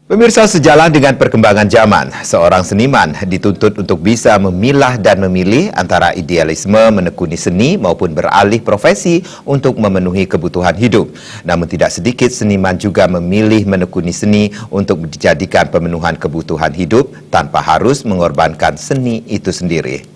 Pemirsa, sejalan dengan perkembangan zaman, seorang seniman dituntut untuk bisa memilah dan memilih antara idealisme menekuni seni maupun beralih profesi untuk memenuhi kebutuhan hidup. Namun tidak sedikit seniman juga memilih menekuni seni untuk dijadikan pemenuhan kebutuhan hidup tanpa harus mengorbankan seni itu sendiri.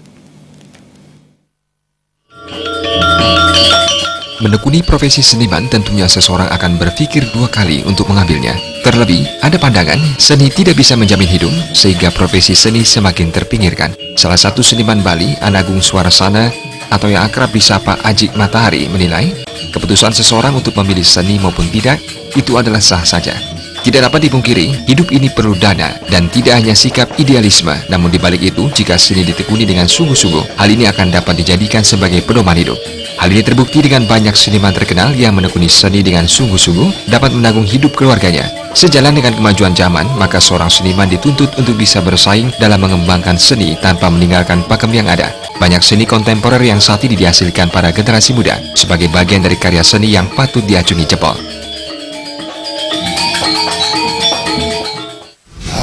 Menekuni profesi seniman tentunya seseorang akan berpikir dua kali untuk mengambilnya. Terlebih, ada pandangan seni tidak bisa menjamin hidup sehingga profesi seni semakin terpinggirkan. Salah satu seniman Bali, Anagung Swarasana atau yang akrab disapa Ajik Matahari menilai, keputusan seseorang untuk memilih seni maupun tidak itu adalah sah saja. Tidak dapat dipungkiri, hidup ini perlu dana dan tidak hanya sikap idealisme. Namun dibalik itu, jika seni ditekuni dengan sungguh-sungguh, hal ini akan dapat dijadikan sebagai pedoman hidup. Hal ini terbukti dengan banyak seniman terkenal yang menekuni seni dengan sungguh-sungguh dapat menanggung hidup keluarganya. Sejalan dengan kemajuan zaman, maka seorang seniman dituntut untuk bisa bersaing dalam mengembangkan seni tanpa meninggalkan pakem yang ada. Banyak seni kontemporer yang saat ini dihasilkan para generasi muda sebagai bagian dari karya seni yang patut diacungi jempol.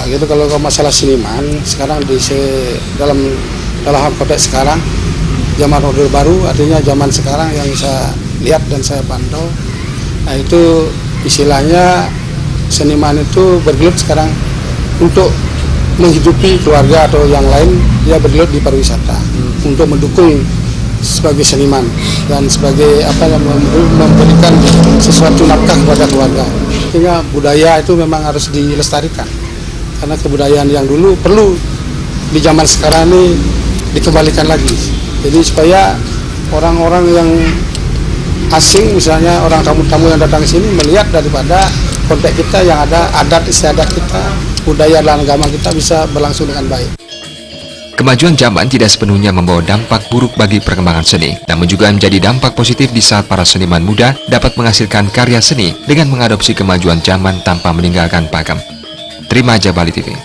Gitu kalau masalah seniman sekarang dalam konteks sekarang zaman Orde Baru, artinya zaman sekarang yang saya lihat dan saya pantau, nah itu istilahnya seniman itu bergelut sekarang untuk menghidupi keluarga atau yang lain, dia bergelut di pariwisata untuk mendukung sebagai seniman dan sebagai memberikan sesuatu nafkah kepada keluarga. Sehingga budaya itu memang harus dilestarikan. Karena kebudayaan yang dulu perlu di zaman sekarang ini dikembalikan lagi. Jadi supaya orang-orang yang asing, misalnya orang tamu-tamu yang datang ke sini melihat daripada konteks kita yang ada adat istiadat kita, budaya dan agama kita bisa berlangsung dengan baik. Kemajuan zaman tidak sepenuhnya membawa dampak buruk bagi perkembangan seni, namun juga menjadi dampak positif di saat para seniman muda dapat menghasilkan karya seni dengan mengadopsi kemajuan zaman tanpa meninggalkan pakem. Terima aja Bali TV.